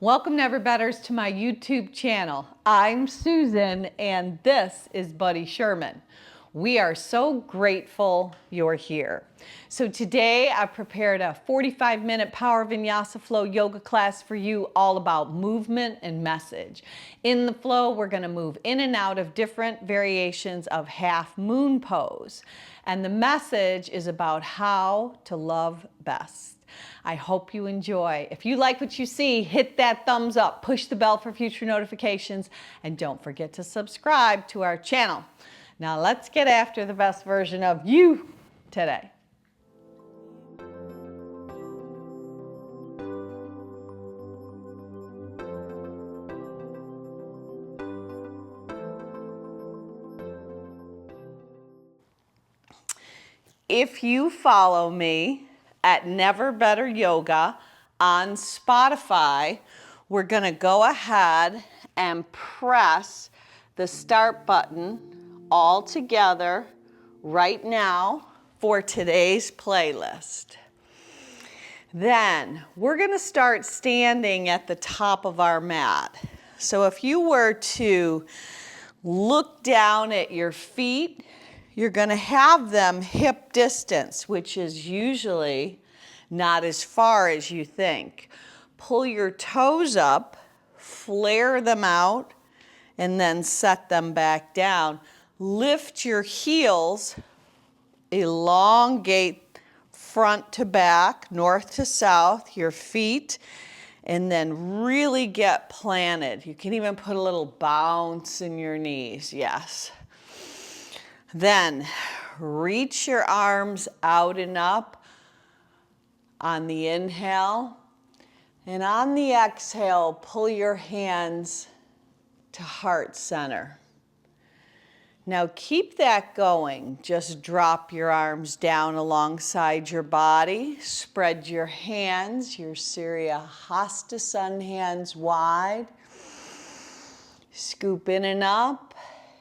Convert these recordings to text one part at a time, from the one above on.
Welcome Never Betters to my YouTube channel. I'm Susan and this is Buddy Sherman. We are so grateful you're here. So today I prepared a 45-minute Power Vinyasa Flow yoga class for you, all about movement and message. In the flow, we're going to move in and out of different variations of half moon pose. And the message is about how to love best. I hope you enjoy. If you like what you see, hit that thumbs up, push the bell for future notifications, and don't forget to subscribe to our channel. Now let's get after the best version of you today. If you follow me at Never Better Yoga on Spotify, we're going to go ahead and press the start button all together right now for today's playlist. Then we're going to start standing at the top of our mat. So if you were to look down at your feet, you're going to have them hip distance, which is usually not as far as you think. Pull your toes up, flare them out, and then set them back down. Lift your heels, elongate front to back, north to south, your feet, and then really get planted. You can even put a little bounce in your knees, yes. Then reach your arms out and up on the inhale, and on the exhale, pull your hands to heart center. Now keep that going. Just drop your arms down alongside your body. Spread your hands, your Surya Hasta Sun hands wide. Scoop in and up.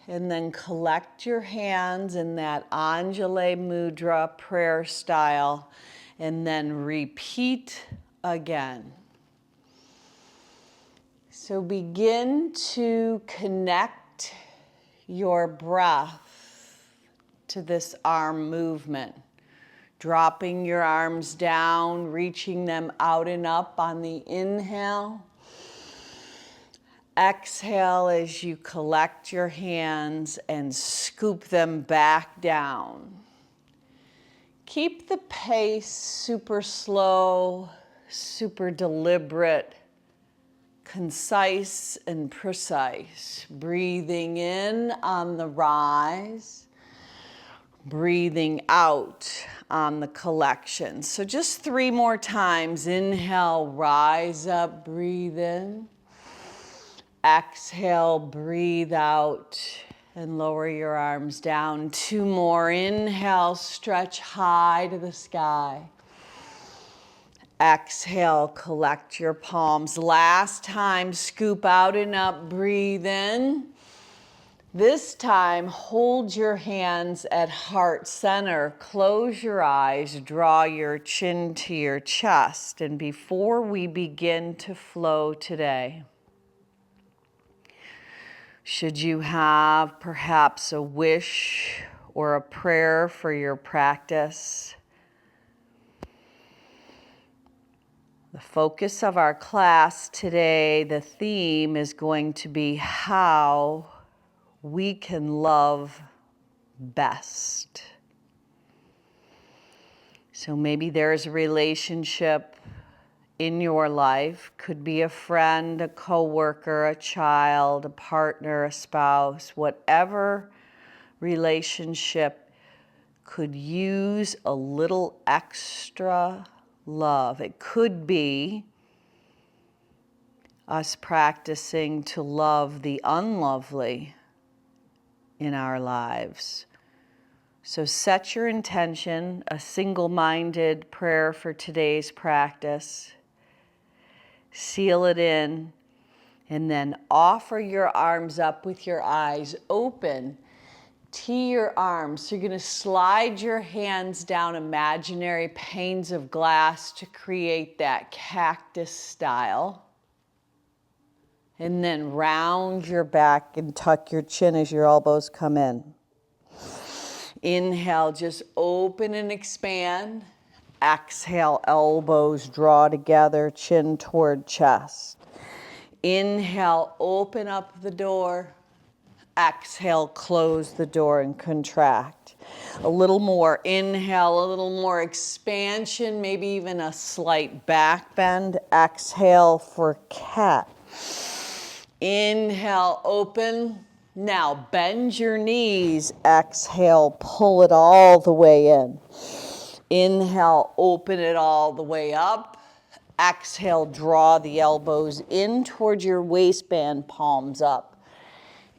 And then collect your hands in that Anjali Mudra prayer style, and then repeat again. So begin to connect your breath to this arm movement. Dropping your arms down, reaching them out and up on the inhale. Exhale as you collect your hands and scoop them back down. Keep the pace super slow, super deliberate, concise and precise. Breathing in on the rise, breathing out on the collection. So just 3 more times. Inhale, rise up, breathe in. Exhale, breathe out, and lower your arms down. 2 more. Inhale, stretch high to the sky. Exhale, collect your palms. Last time, scoop out and up, breathe in. This time, hold your hands at heart center. Close your eyes, draw your chin to your chest. And before we begin to flow today, should you have perhaps a wish or a prayer for your practice? The focus of our class today, the theme is going to be how we can love best. So maybe there's a relationship in your life, could be a friend, a coworker, a child, a partner, a spouse, whatever relationship could use a little extra love. It could be us practicing to love the unlovely in our lives. So set your intention, a single-minded prayer for today's practice. Seal it in, and then offer your arms up with your eyes open. Tee your arms. So you're going to slide your hands down imaginary panes of glass to create that cactus style. And then round your back and tuck your chin as your elbows come in. Inhale, just open and expand. Exhale, elbows draw together, chin toward chest. Inhale, open up the door. Exhale, close the door and contract. A little more. Inhale, a little more expansion, maybe even a slight back bend. Exhale for cat. Inhale, open. Now bend your knees. Exhale, pull it all the way in. Inhale, open it all the way up. Exhale, draw the elbows in towards your waistband, palms up.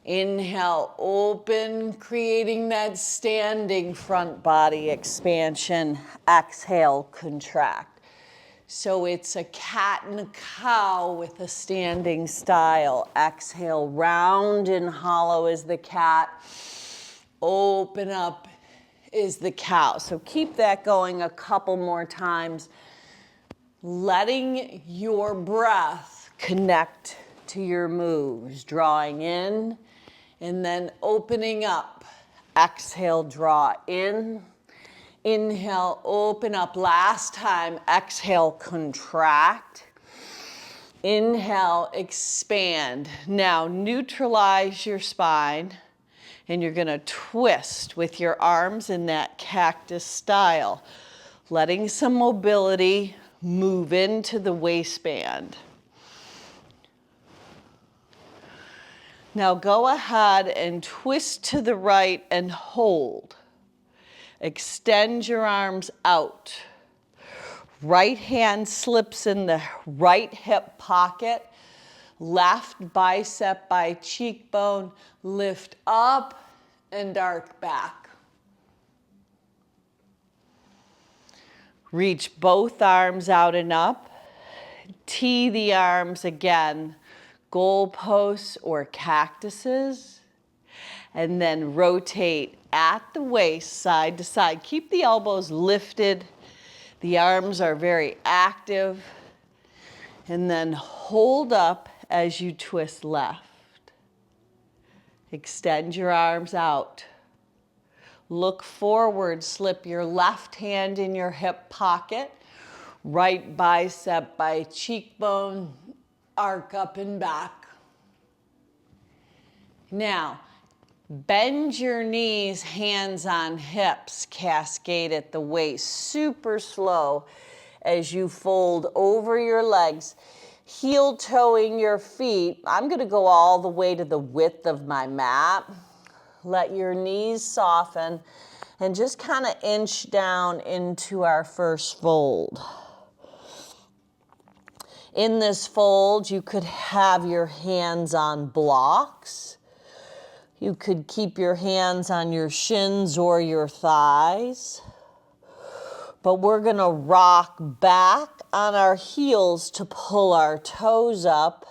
Inhale, open, creating that standing front body expansion. Exhale, contract. So it's a cat and a cow with a standing style. Exhale, round and hollow is the cat. Open up is the cow. So keep that going a couple more times. Letting your breath connect to your moves. Drawing in and then opening up. Exhale, draw in. Inhale, open up. Last time, exhale, contract. Inhale, expand. Now neutralize your spine and you're gonna twist with your arms in that cactus style, letting some mobility move into the waistband. Now go ahead and twist to the right and hold. Extend your arms out. Right hand slips in the right hip pocket. Left bicep by cheekbone. Lift up and arc back. Reach both arms out and up. Tee the arms again. Goalposts or cactuses. And then rotate at the waist, side to side. Keep the elbows lifted. The arms are very active. And then hold up as you twist left. Extend your arms out. Look forward, slip your left hand in your hip pocket. Right bicep by cheekbone, arc up and back. Now, bend your knees, hands on hips, cascade at the waist, super slow as you fold over your legs, heel toeing your feet. I'm gonna go all the way to the width of my mat. Let your knees soften and just kind of inch down into our first fold. In this fold, you could have your hands on blocks. You could keep your hands on your shins or your thighs. But we're gonna rock back on our heels to pull our toes up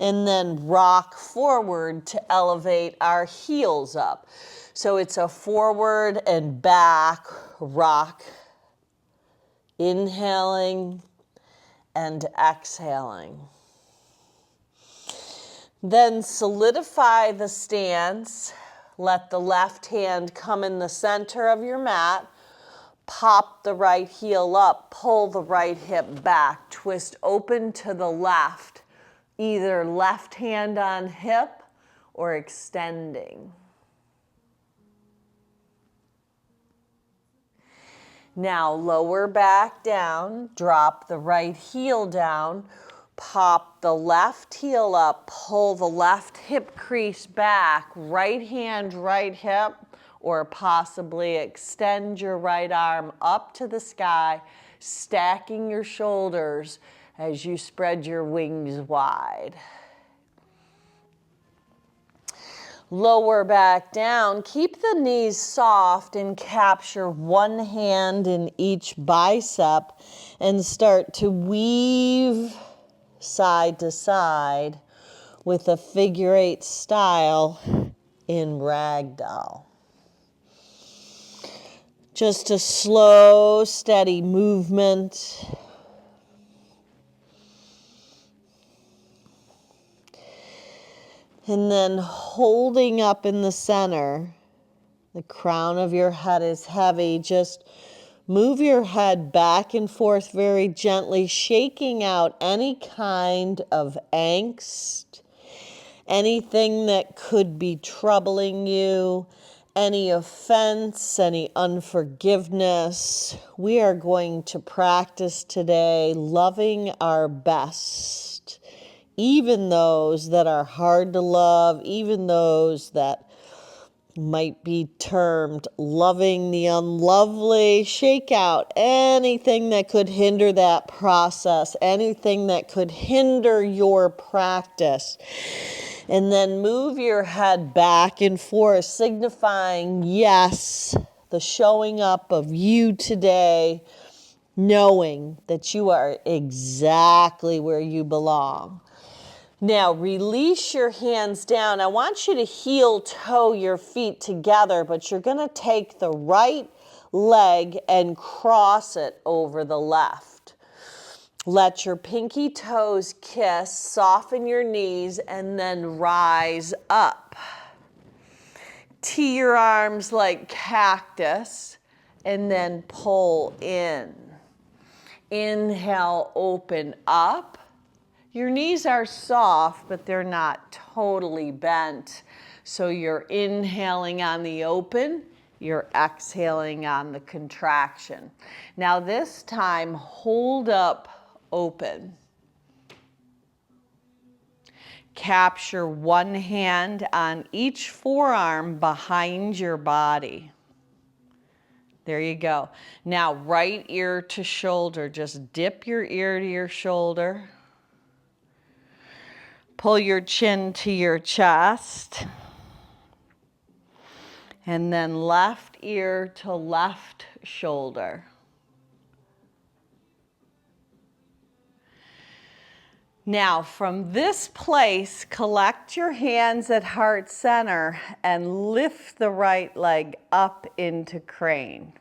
and then rock forward to elevate our heels up. So it's a forward and back rock, inhaling and exhaling. Then solidify the stance. Let the left hand come in the center of your mat. Pop the right heel up, pull the right hip back, twist open to the left, either left hand on hip or extending. Now lower back down, drop the right heel down, pop the left heel up, pull the left hip crease back, right hand, right hip, or possibly extend your right arm up to the sky, stacking your shoulders as you spread your wings wide. Lower back down, keep the knees soft and capture one hand in each bicep and start to weave side to side with a figure eight style in ragdoll. Just a slow, steady movement. And then holding up in the center, the crown of your head is heavy. Just move your head back and forth very gently, shaking out any kind of angst, anything that could be troubling you, any offense, any unforgiveness. We are going to practice today loving our best, even those that are hard to love, even those that might be termed loving the unlovely. Shake out anything that could hinder that process, anything that could hinder your practice. And then move your head back and forth, signifying yes, the showing up of you today, knowing that you are exactly where you belong. Now release your hands down. I want you to heel toe your feet together, but you're going to take the right leg and cross it over the left. Let your pinky toes kiss, soften your knees, and then rise up. Tee your arms like cactus, and then pull in. Inhale, open up. Your knees are soft, but they're not totally bent. So you're inhaling on the open, you're exhaling on the contraction. Now this time, hold up open. Capture one hand on each forearm behind your body. There you go. Now right ear to shoulder, just dip your ear to your shoulder. Pull your chin to your chest. And then left ear to left shoulder. Now from this place, collect your hands at heart center and lift the right leg up into crane.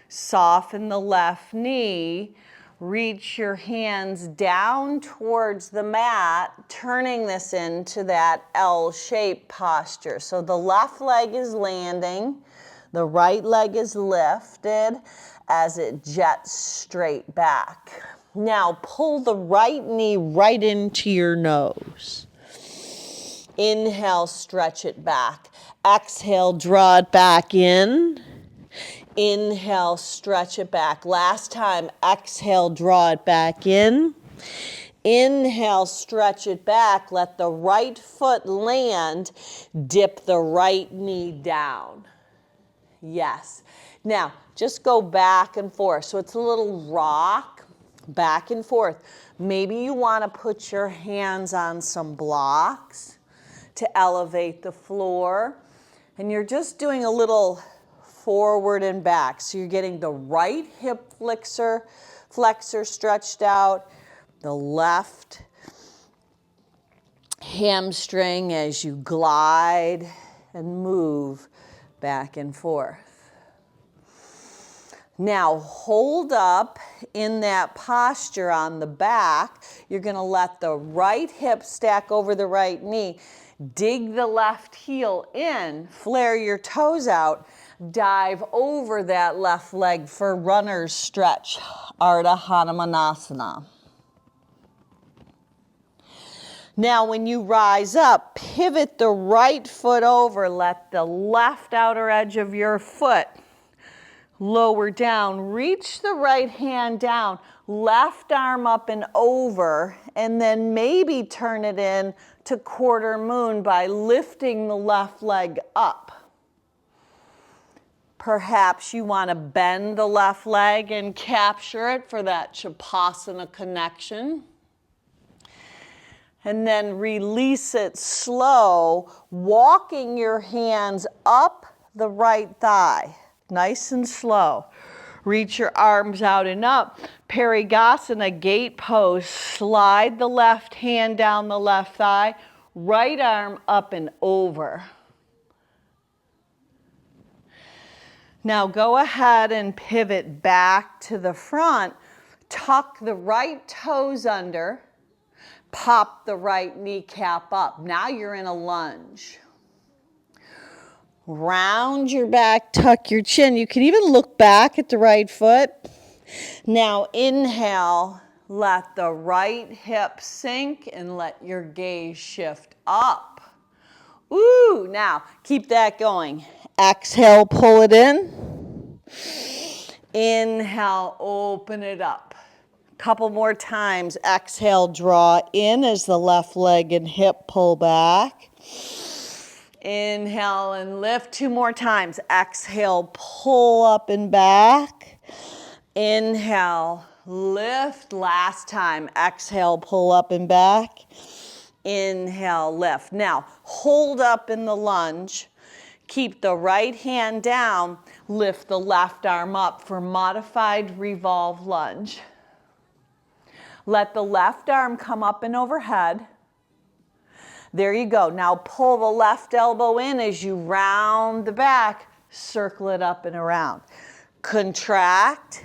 Soften the left knee. Reach your hands down towards the mat, turning this into that L-shaped posture. So the left leg is landing, the right leg is lifted as it jets straight back. Now pull the right knee right into your nose. Inhale, stretch it back. Exhale, draw it back in. Inhale, stretch it back. Last time, exhale, draw it back in. Inhale, stretch it back. Let the right foot land. Dip the right knee down. Yes. Now, just go back and forth. So it's a little rock, back and forth. Maybe you want to put your hands on some blocks to elevate the floor. And you're just doing a little forward and back. So you're getting the right hip flexor stretched out, the left hamstring as you glide and move back and forth. Now hold up in that posture on the back. You're going to let the right hip stack over the right knee. Dig the left heel in, flare your toes out, dive over that left leg for runner's stretch, Ardha Hanumanasana. Now when you rise up, pivot the right foot over, let the left outer edge of your foot lower down, reach the right hand down, left arm up and over, and then maybe turn it in to quarter moon by lifting the left leg up. Perhaps you want to bend the left leg and capture it for that Shavasana connection. And then release it slow, walking your hands up the right thigh. Nice and slow. Reach your arms out and up. Parigasana, gate pose. Slide the left hand down the left thigh. Right arm up and over. Now go ahead and pivot back to the front. Tuck the right toes under. Pop the right kneecap up. Now you're in a lunge. Round your back, tuck your chin. You can even look back at the right foot. Now inhale, let the right hip sink and let your gaze shift up. Ooh, now keep that going. Exhale, pull it in. Inhale, open it up. Couple more times. Exhale, draw in as the left leg and hip pull back. Inhale and lift. 2 more times. Exhale, pull up and back. Inhale, lift. Last time. Exhale, pull up and back. Inhale, lift. Now, hold up in the lunge. Keep the right hand down. Lift the left arm up for modified revolve lunge. Let the left arm come up and overhead. There you go. Now pull the left elbow in as you round the back. Circle it up and around. Contract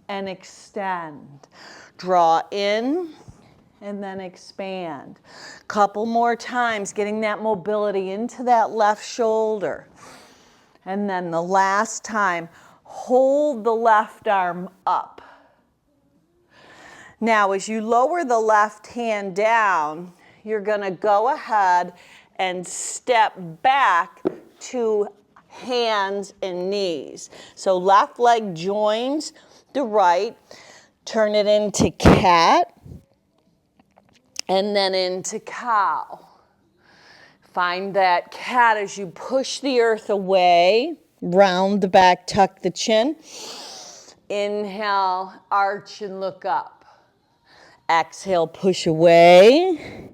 and extend. Draw in and then expand. Couple more times, getting that mobility into that left shoulder. And then the last time, hold the left arm up. Now, as you lower the left hand down, you're going to go ahead and step back to hands and knees. So left leg joins the right, turn it into cat, and then into cow. Find that cat as you push the earth away, round the back, tuck the chin. Inhale, arch and look up. Exhale, push away.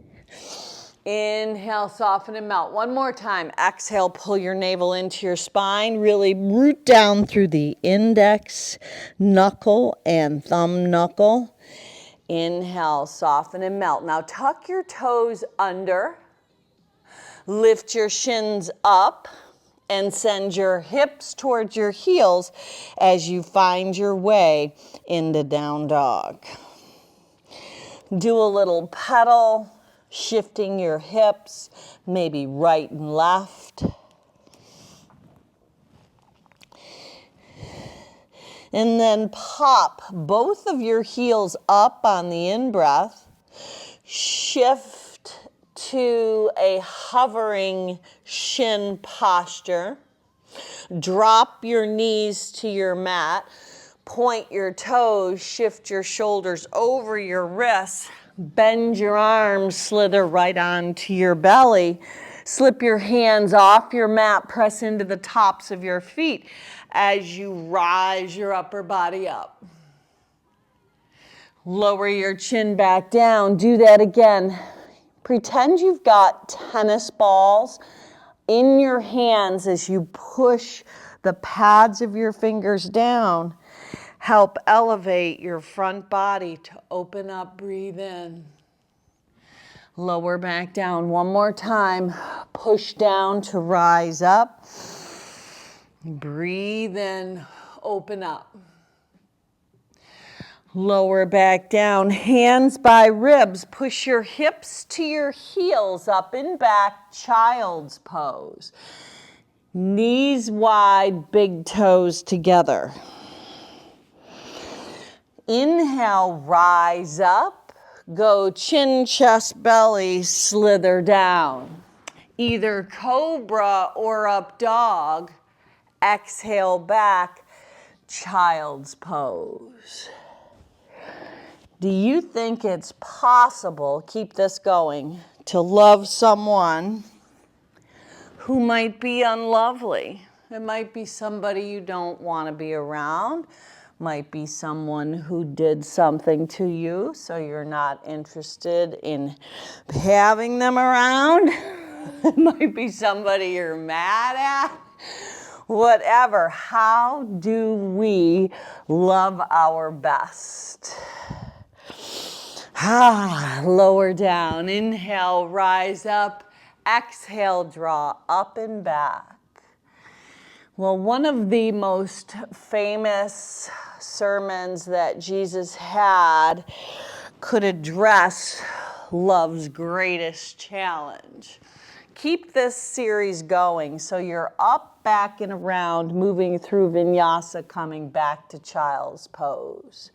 Inhale, soften and melt. One more time. Exhale, pull your navel into your spine. Really root down through the index knuckle and thumb knuckle. Inhale, soften and melt. Now tuck your toes under. Lift your shins up and send your hips towards your heels as you find your way into down dog. Do a little pedal, shifting your hips, maybe right and left. And then pop both of your heels up on the in-breath. Shift to a hovering shin posture. Drop your knees to your mat. Point your toes, shift your shoulders over your wrists, bend your arms, slither right onto your belly. Slip your hands off your mat, press into the tops of your feet as you rise your upper body up. Lower your chin back down. Do that again. Pretend you've got tennis balls in your hands as you push the pads of your fingers down. Help elevate your front body to open up, breathe in. Lower back down. One more time. Push down to rise up. Breathe in, open up. Lower back down. Hands by ribs. Push your hips to your heels, up and back, child's pose. Knees wide, big toes together. Inhale, rise up, go chin, chest, belly, slither down. Either cobra or up dog. Exhale back, child's pose. Do you think it's possible, keep this going, to love someone who might be unlovely? It might be somebody you don't want to be around. Might be someone who did something to you, so you're not interested in having them around. It might be somebody you're mad at. Whatever. How do we love our best? Lower down. Inhale, rise up. Exhale, draw up and back. Well, one of the most famous sermons that Jesus had could address love's greatest challenge. Keep this series going so you're up, back, and around, moving through vinyasa, coming back to child's pose.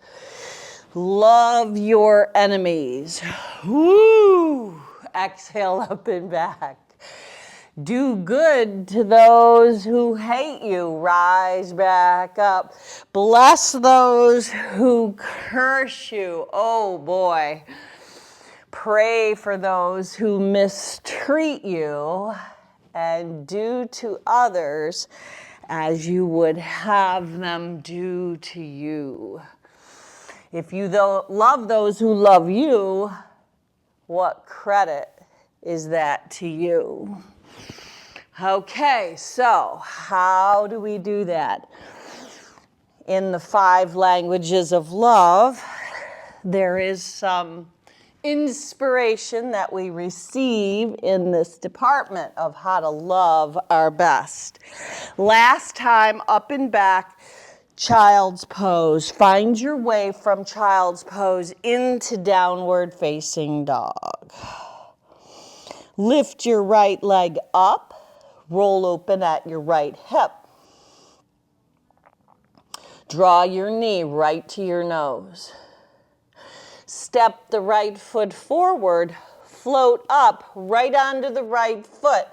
Love your enemies. Woo! Exhale up and back. Do good to those who hate you. Rise back up. Bless those who curse you. Oh boy. Pray for those who mistreat you, and do to others as you would have them do to you. If you love those who love you, what credit is that to you? Okay, so how do we do that? In the 5 languages of love, there is some inspiration that we receive in this department of how to love our best. Last time, up and back, child's pose. Find your way from child's pose into downward facing dog. Lift your right leg up, roll open at your right hip. Draw your knee right to your nose. Step the right foot forward, float up right onto the right foot.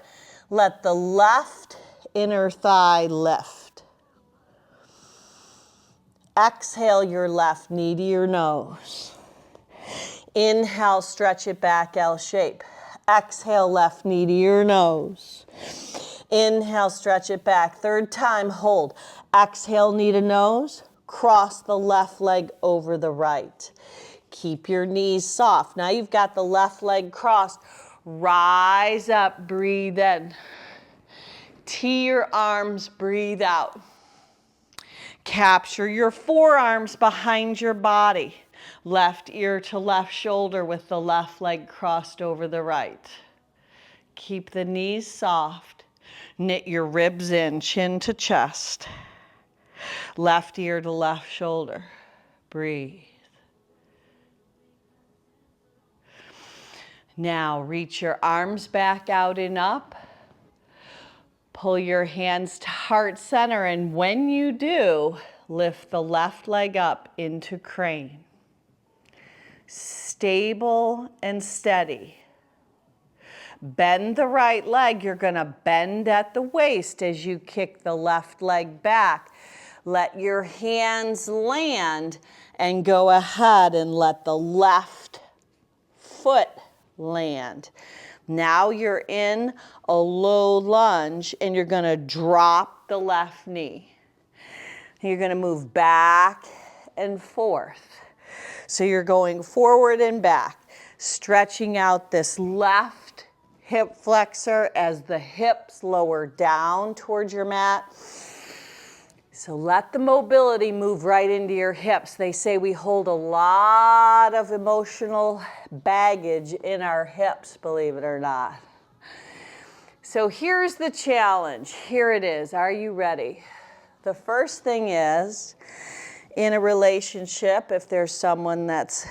Let the left inner thigh lift. Exhale your left knee to your nose. Inhale, stretch it back, L shape. Exhale, left knee to your nose. Inhale, stretch it back. 3rd time, hold. Exhale, knee to nose. Cross the left leg over the right. Keep your knees soft. Now you've got the left leg crossed. Rise up, breathe in. Tee your arms, breathe out. Capture your forearms behind your body. Left ear to left shoulder with the left leg crossed over the right. Keep the knees soft. Knit your ribs in, chin to chest. Left ear to left shoulder. Breathe. Now reach your arms back out and up. Pull your hands to heart center, and when you do, lift the left leg up into crane. Stable and steady. Bend the right leg. You're going to bend at the waist as you kick the left leg back. Let your hands land and go ahead and let the left foot land. Now you're in a low lunge and you're going to drop the left knee. You're going to move back and forth. So you're going forward and back, stretching out this left hip flexor as the hips lower down towards your mat. So let the mobility move right into your hips. They say we hold a lot of emotional baggage in our hips, believe it or not. So here's the challenge. Here it is. Are you ready? The first thing is, in a relationship, if there's someone that's,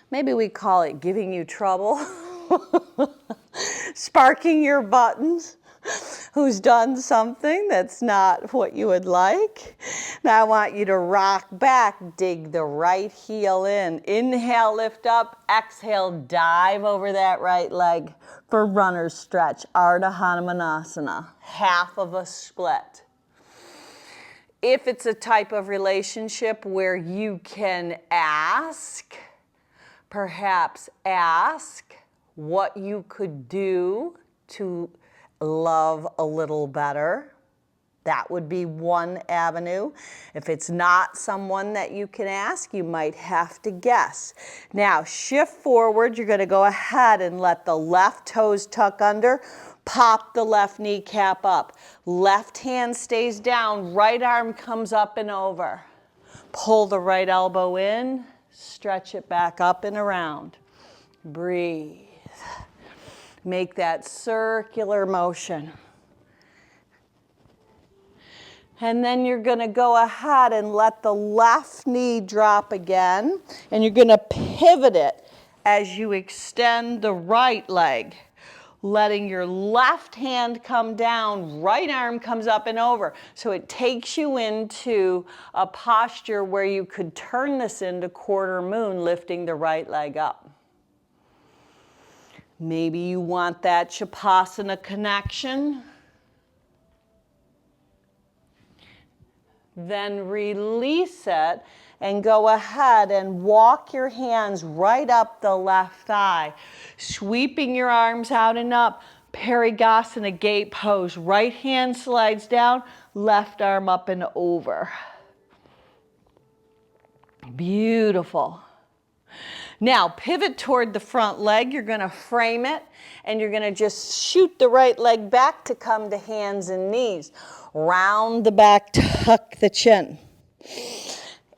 maybe we call it giving you trouble, sparking your buttons, who's done something that's not what you would like. Now I want you to rock back, dig the right heel in. Inhale, lift up. Exhale, dive over that right leg for runner's stretch, Ardha Hanumanasana, half of a split. If it's a type of relationship where you can ask, perhaps ask what you could do to love a little better. That would be one avenue. If it's not someone that you can ask, you might have to guess. Now, shift forward. You're going to go ahead and let the left toes tuck under. Pop the left kneecap up. Left hand stays down. Right arm comes up and over. Pull the right elbow in. Stretch it back up and around. Breathe. Make that circular motion. And then you're going to go ahead and let the left knee drop again. And you're going to pivot it as you extend the right leg. Letting your left hand come down, right arm comes up and over. So it takes you into a posture where you could turn this into quarter moon, lifting the right leg up. Maybe you want that Shavasana connection. Then release it and go ahead and walk your hands right up the left thigh, sweeping your arms out and up. Parigasana gate pose. Right hand slides down, left arm up and over. Beautiful. Now pivot toward the front leg. You're going to frame it and you're going to just shoot the right leg back to come to hands and knees. Round the back, tuck the chin.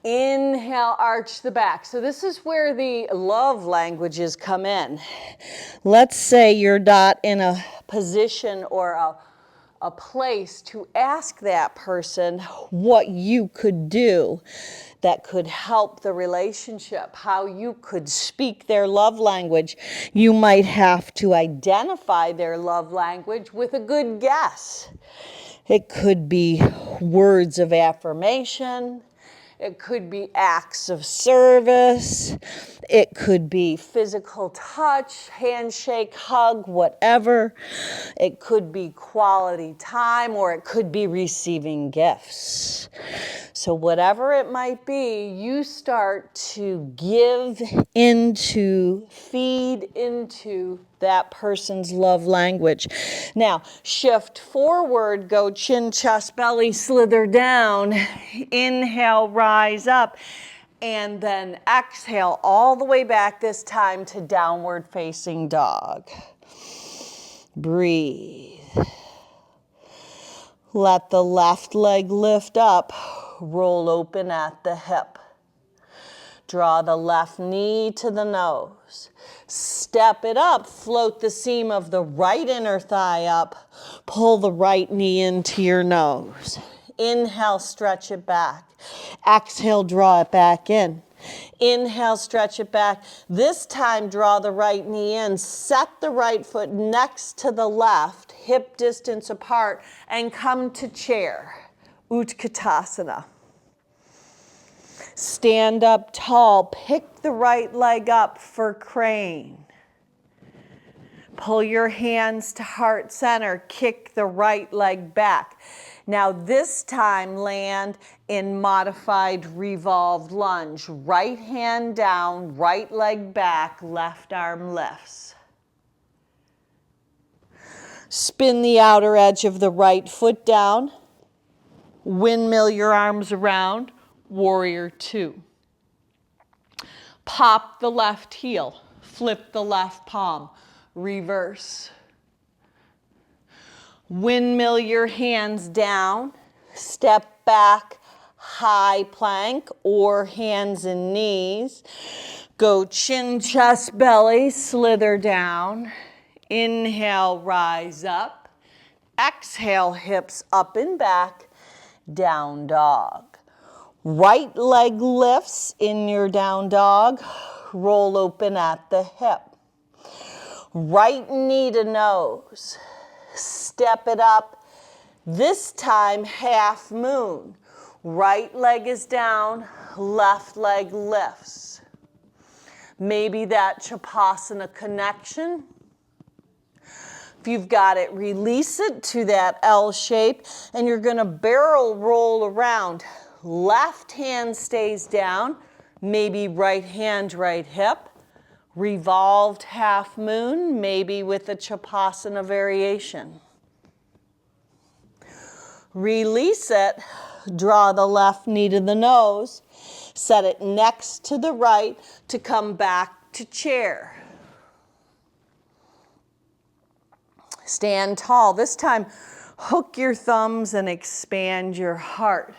Inhale, arch the back. So this is where the love languages come in. Let's say you're not in a position or a place to ask that person what you could do that could help the relationship, how you could speak their love language. You might have to identify their love language with a good guess. It could be words of affirmation. It could be acts of service. It could be physical touch, handshake, hug, whatever. It could be quality time, or it could be receiving gifts. So whatever it might be, you start to give into, feed into that person's love language. Now, shift forward, go chin, chest, belly, slither down. Inhale, rise up. And then exhale all the way back, this time to downward facing dog. Breathe. Let the left leg lift up. Roll open at the hip. Draw the left knee to the nose. Step it up. Float the seam of the right inner thigh up. Pull the right knee into your nose. Inhale, stretch it back. Exhale, draw it back in. Inhale, stretch it back. This time, draw the right knee in. Set the right foot next to the left, hip distance apart, and come to chair. Utkatasana. Stand up tall. Pick the right leg up for crane. Pull your hands to heart center. Kick the right leg back. Now this time land in modified revolved lunge. Right hand down, right leg back, left arm lifts. Spin the outer edge of the right foot down. Windmill your arms around. Warrior two. Pop the left heel. Flip the left palm. Reverse. Windmill your hands down. Step back, high plank or hands and knees. Go chin, chest, belly, slither down. Inhale, rise up. Exhale, hips up and back, down dog. Right leg lifts in your down dog. Roll open at the hip. Right knee to nose. Step it up. This time, half moon. Right leg is down, left leg lifts. Maybe that Shavasana connection. If you've got it, release it to that L shape, and you're going to barrel roll around. Left hand stays down, maybe right hand, right hip. Revolved half moon, maybe with a Shavasana variation. Release it, draw the left knee to the nose, set it next to the right to come back to chair. Stand tall. This time, hook your thumbs and expand your heart.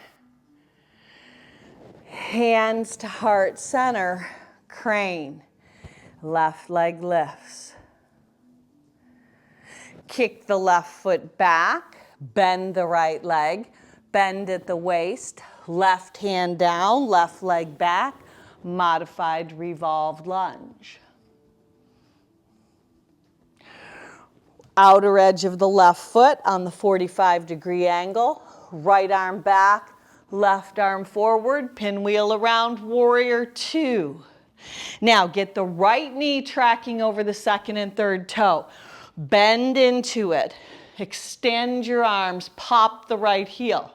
Hands to heart center, crane. Left leg lifts. Kick the left foot back, bend the right leg. bend at the waist, left hand down, left leg back, modified revolved lunge. Outer edge of the left foot on the 45-degree angle, right arm back, left arm forward, pinwheel around, warrior two. Now get the right knee tracking over the second and third toe. Bend into it. Extend your arms, pop the right heel.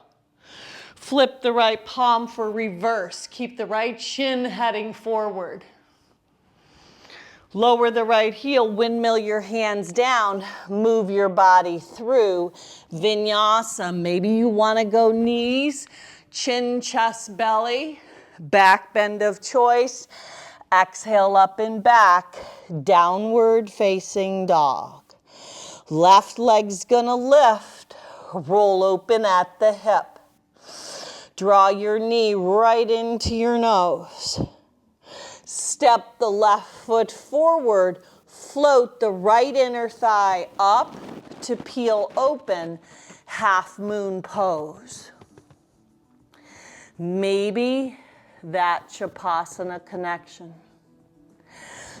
Flip the right palm for reverse. Keep the right shin heading forward. Lower the right heel, windmill your hands down, move your body through vinyasa. Maybe you want to go knees, chin, chest, belly, back bend of choice. Exhale up and back, downward facing dog. Left leg's gonna lift, roll open at the hip. Draw your knee right into your nose. Step the left foot forward, float the right inner thigh up to peel open, half moon pose. Maybe that Shavasana connection.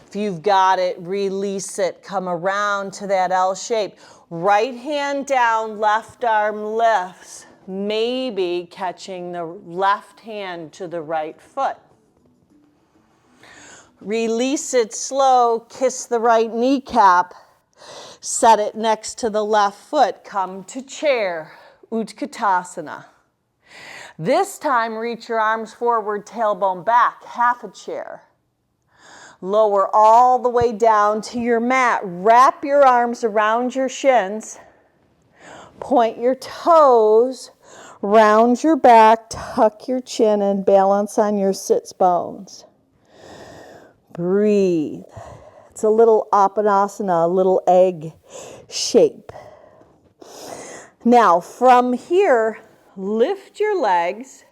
If you've got it, release it, come around to that L shape. Right hand down, left arm lifts, maybe catching the left hand to the right foot. Release it slow, kiss the right kneecap, set it next to the left foot, come to chair, Utkatasana. This time, reach your arms forward, tailbone back, half a chair. Lower all the way down to your mat. Wrap your arms around your shins. Point your toes, round your back, tuck your chin, and balance on your sits bones. Breathe. It's a little Apanasana, a little egg shape. Now, from here, lift your legs,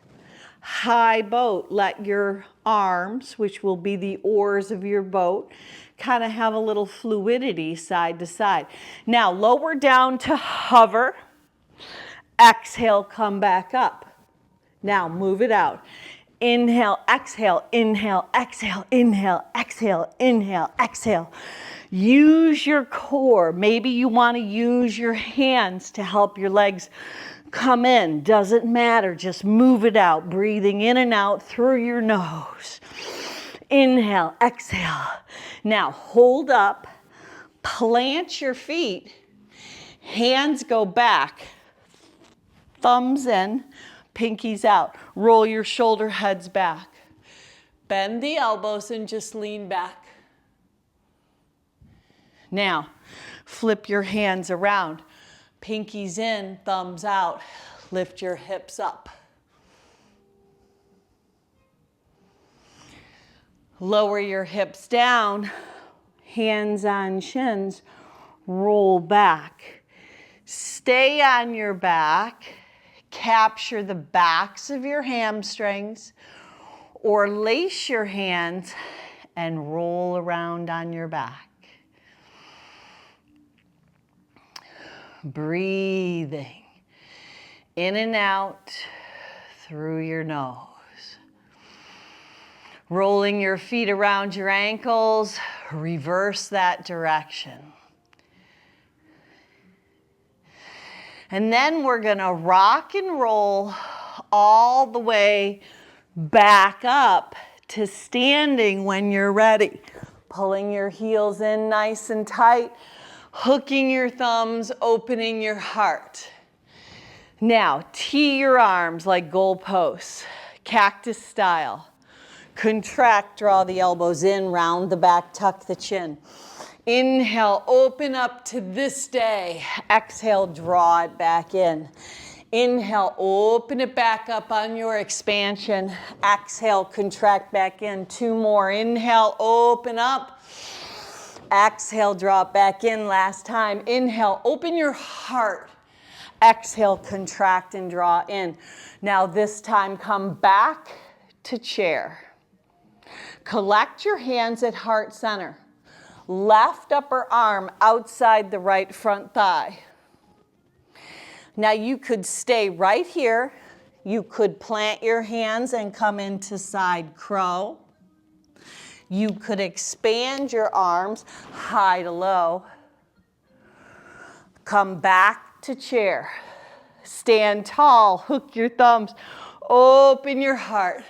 high boat. Let your arms, which will be the oars of your boat, kind of have a little fluidity side to side. Now, lower down to hover. Exhale, come back up. Now, move it out. Inhale, exhale, inhale, exhale, inhale, exhale, inhale, exhale. Use your core. Maybe you want to use your hands to help your legs come in. Doesn't matter. Just move it out. Breathing in and out through your nose. Inhale, exhale. Now hold up. Plant your feet. Hands go back. Thumbs in. Pinkies out. Roll your shoulder heads back. Bend the elbows and just lean back. Now, flip your hands around. Pinkies in, thumbs out. Lift your hips up. Lower your hips down. Hands on shins. Roll back. Stay on your back. Capture the backs of your hamstrings or lace your hands and roll around on your back. Breathing in and out through your nose. Rolling your feet around your ankles, reverse that direction. And then we're gonna rock and roll all the way back up to standing when you're ready. Pulling your heels in nice and tight, hooking your thumbs, opening your heart. Now, tee your arms like goalposts, cactus style. Contract, draw the elbows in, round the back, tuck the chin. Inhale, open up to this day. Exhale, draw it back in. Inhale, open it back up on your expansion. Exhale, contract back in. Two more. Inhale, open up. Exhale, drop back in. Last time. Inhale, open your heart. Exhale, contract and draw in. Now this time, come back to chair. Collect your hands at heart center. Left upper arm outside the right front thigh. Now you could stay right here. You could plant your hands and come into side crow. You could expand your arms, high to low. Come back to chair. Stand tall, hook your thumbs, open your heart.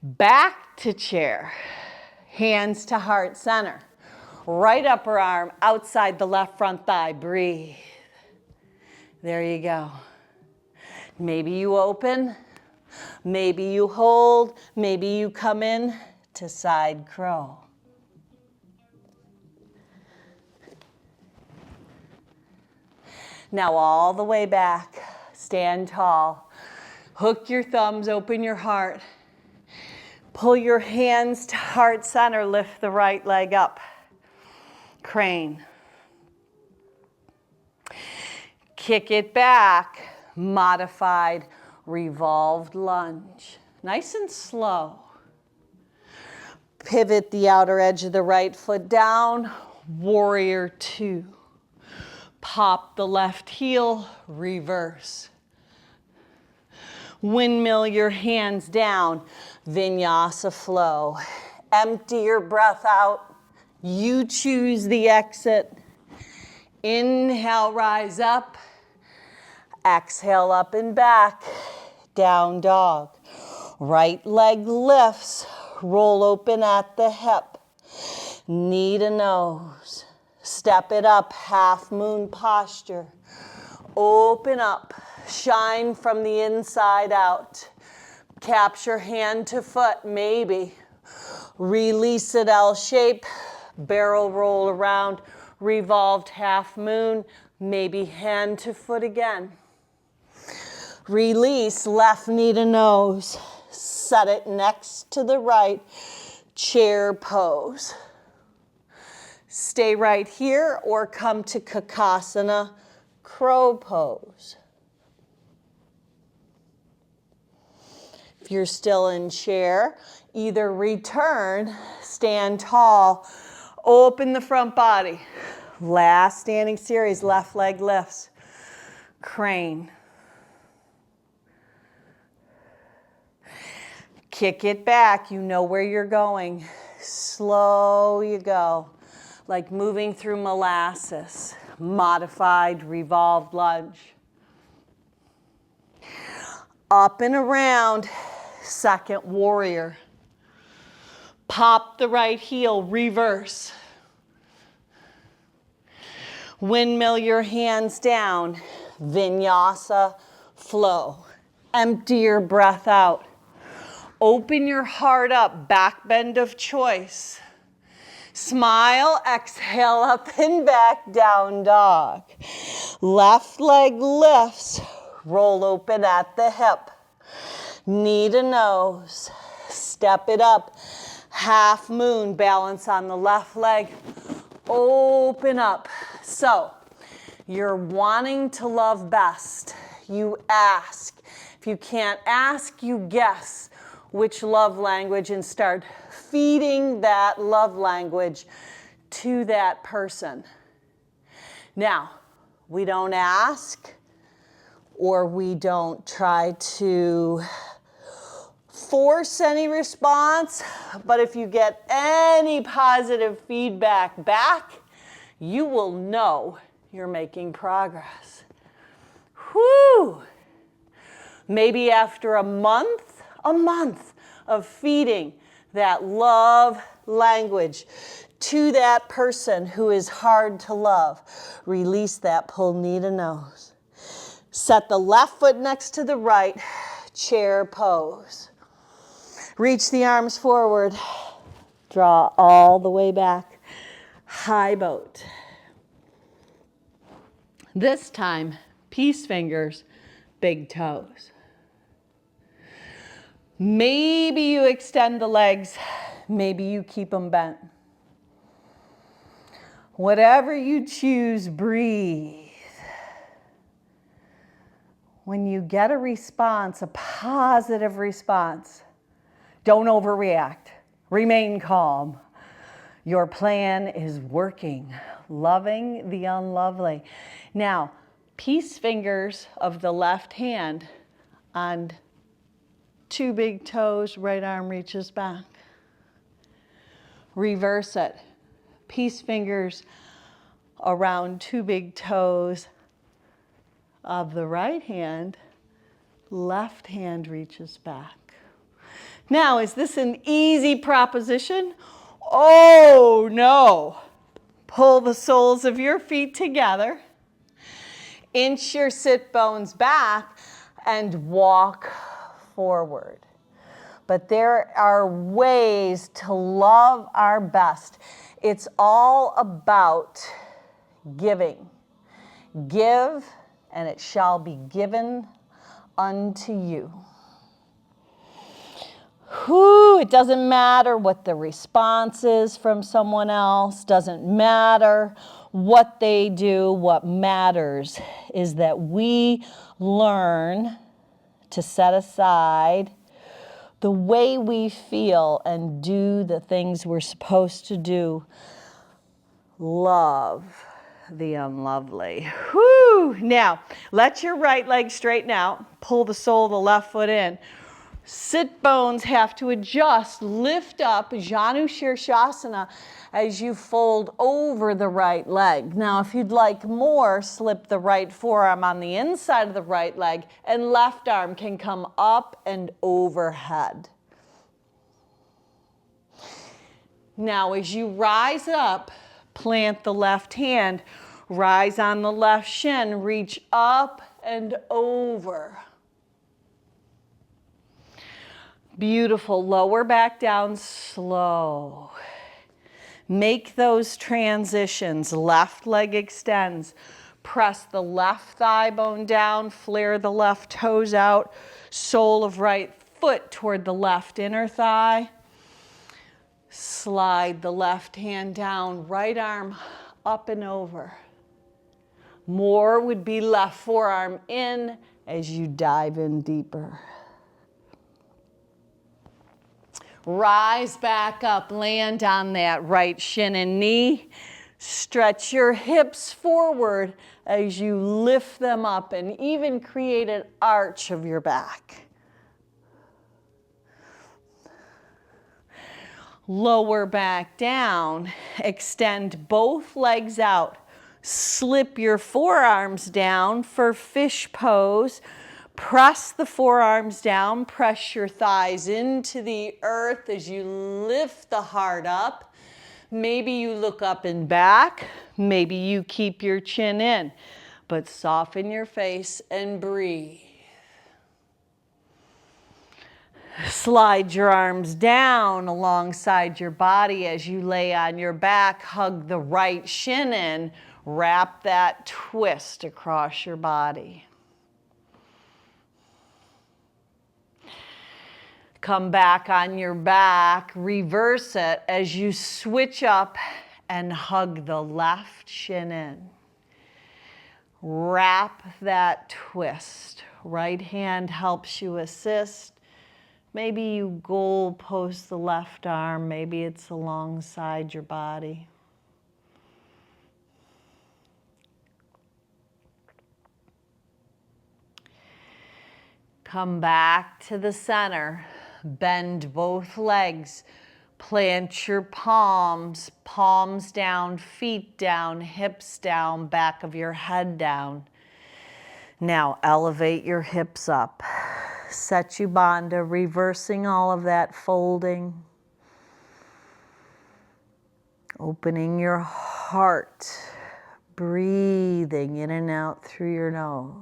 Back to chair. Hands to heart center. Right upper arm outside the left front thigh. Breathe. There you go. Maybe you open, maybe you hold, maybe you come in to side crow. Now all the way back, stand tall. Hook your thumbs, open your heart. Pull your hands to heart center, lift the right leg up. Crane. Kick it back, modified revolved lunge. Nice and slow. Pivot the outer edge of the right foot down, warrior two. Pop the left heel, reverse. Windmill your hands down, vinyasa flow. Empty your breath out. You choose the exit. Inhale, rise up. Exhale, up and back. Down dog. Right leg lifts. Roll open at the hip. Knee to nose. Step it up, half moon posture. Open up, shine from the inside out. Capture hand to foot, maybe. Release it L shape, barrel roll around, revolved half moon, maybe hand to foot again. Release, left knee to nose. Set it next to the right, chair pose. Stay right here or come to Kakasana, crow pose. If you're still in chair, either return, stand tall, open the front body. Last standing series, left leg lifts. Crane. Kick it back, you know where you're going. Slow you go. Like moving through molasses, modified revolved lunge. Up and around, second warrior. Pop the right heel, reverse. Windmill your hands down, vinyasa flow. Empty your breath out. Open your heart up, back bend of choice. Smile, exhale, up and back, down dog. Left leg lifts, roll open at the hip. Knee to nose, step it up. Half moon, balance on the left leg. Open up. So, you're wanting to love best. You ask. If you can't ask, you guess which love language and start feeding that love language to that person. Now, we don't ask or we don't try to force any response, but if you get any positive feedback back, you will know you're making progress. Whew! Maybe after a month of feeding that love language to that person who is hard to love. Release that, pull knee to nose. Set the left foot next to the right, chair pose. Reach the arms forward. Draw all the way back. High boat. This time, peace fingers, big toes. Maybe you extend the legs, maybe you keep them bent. Whatever you choose, breathe. When you get a response, a positive response, don't overreact. Remain calm. Your plan is working. Loving the unlovely. Now, Peace fingers of the left hand on 2 big toes, right arm reaches back. Reverse it. Peace fingers around 2 big toes of the right hand, left hand reaches back. Now, is this an easy proposition? Oh no. Pull the soles of your feet together, inch your sit bones back, and walk forward. But there are ways to love our best. It's all about giving. Give, and it shall be given unto you. Whew, it doesn't matter what the response is from someone else, doesn't matter what they do. What matters is that we learn to set aside the way we feel and do the things we're supposed to do. Love the unlovely. Whew. Now, let your right leg straighten out. Pull the sole of the left foot in. Sit bones have to adjust. Lift up, Janu Shirshasana, as you fold over the right leg. Now, if you'd like more, slip the right forearm on the inside of the right leg, and left arm can come up and overhead. Now, as you rise up, plant the left hand, rise on the left shin, reach up and over. Beautiful. Lower back down slow. Make those transitions. Left leg extends. Press the left thigh bone down. Flare the left toes out. Sole of right foot toward the left inner thigh. Slide the left hand down. Right arm up and over. More would be left forearm in as you dive in deeper. Rise back up, land on that right shin and knee. Stretch your hips forward as you lift them up and even create an arch of your back. Lower back down, extend both legs out. Slip your forearms down for fish pose. Press the forearms down, press your thighs into the earth as you lift the heart up. Maybe you look up and back, maybe you keep your chin in, but soften your face and breathe. Slide your arms down alongside your body as you lay on your back, hug the right shin in, wrap that twist across your body. Come back on your back, reverse it as you switch up and hug the left shin in. Wrap that twist. Right hand helps you assist. Maybe you goal post the left arm, maybe it's alongside your body. Come back to the center. Bend both legs. Plant your palms, palms down, feet down, hips down, back of your head down. Now elevate your hips up. Setu Bandha, reversing all of that folding. Opening your heart, breathing in and out through your nose.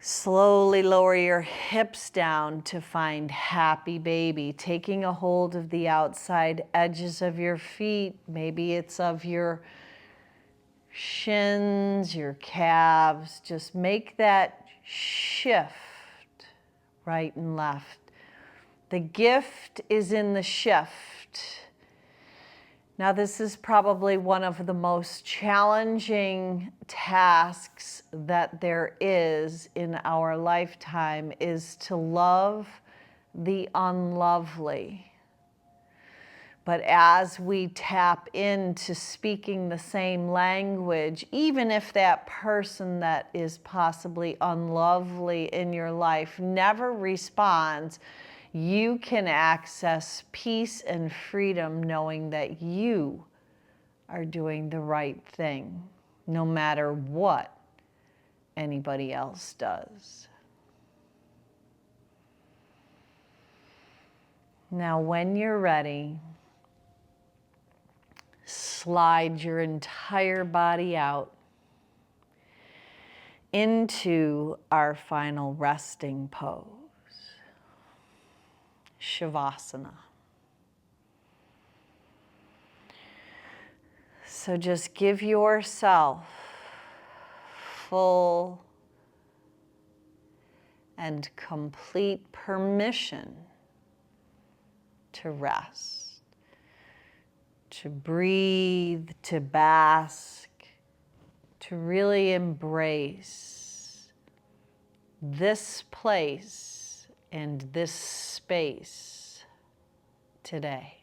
Slowly lower your hips down to find happy baby, taking a hold of the outside edges of your feet. Maybe it's of your shins, your calves. Just make that shift right and left. The gift is in the shift. Now, this is probably one of the most challenging tasks that there is in our lifetime, is to love the unlovely. But as we tap into speaking the same language, even if that person that is possibly unlovely in your life never responds, you can access peace and freedom knowing that you are doing the right thing, no matter what anybody else does. Now, when you're ready, slide your entire body out into our final resting pose, Shavasana. So just give yourself full and complete permission to rest, to breathe, to bask, to really embrace this place and this space today.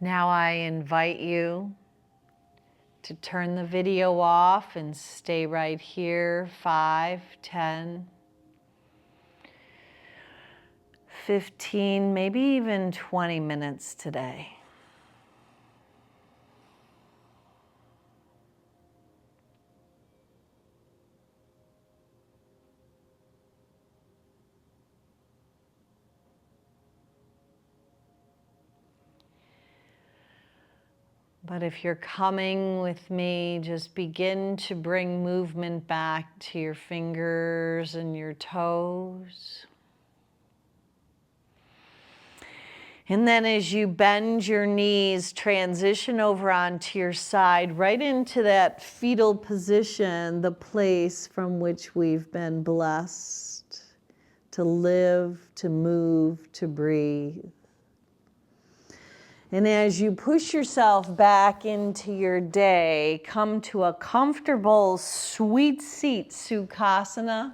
Now I invite you to turn the video off and stay right here 5, 10, 15, maybe even 20 minutes today. But if you're coming with me, just begin to bring movement back to your fingers and your toes. And then as you bend your knees, transition over onto your side, right into that fetal position, the place from which we've been blessed to live, to move, to breathe. And as you push yourself back into your day, come to a comfortable sweet seat Sukhasana.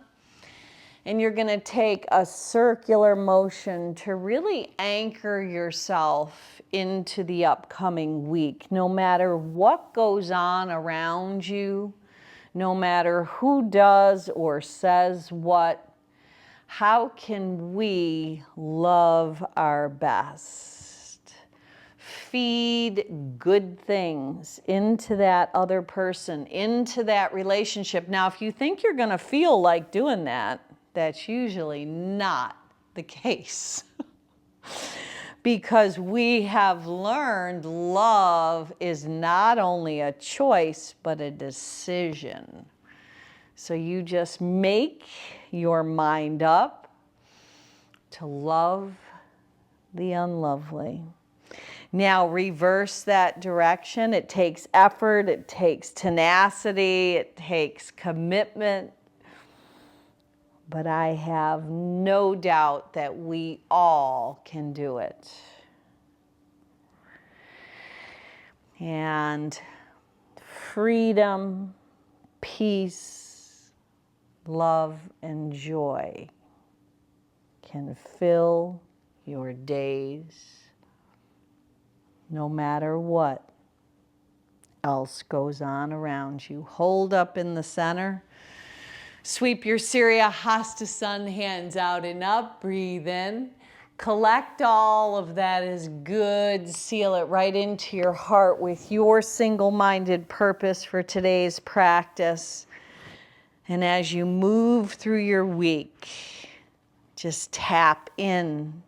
And you're going to take a circular motion to really anchor yourself into the upcoming week. No matter what goes on around you, no matter who does or says what, how can we love our best? Feed good things into that other person, into that relationship. Now, if you think you're going to feel like doing that, that's usually not the case. Because we have learned love is not only a choice, but a decision. So you just make your mind up to love the unlovely. Now reverse that direction. It takes effort, it takes tenacity, it takes commitment. But I have no doubt that we all can do it. And freedom, peace, love, and joy can fill your days, no matter what else goes on around you. Hold up in the center. Sweep your Surya Hastasana, hands out and up. Breathe in. Collect all of that as good. Seal it right into your heart with your single-minded purpose for today's practice. And as you move through your week, just tap in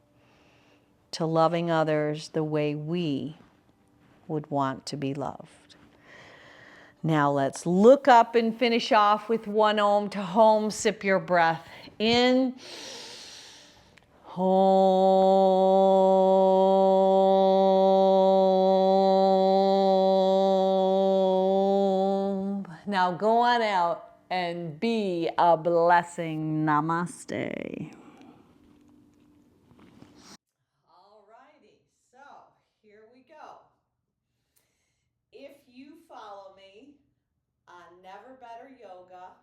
to loving others the way we would want to be loved. Now let's look up and finish off with one Om to home. Sip your breath in. Om. Now go on out and be a blessing. Namaste. Never Better Yoga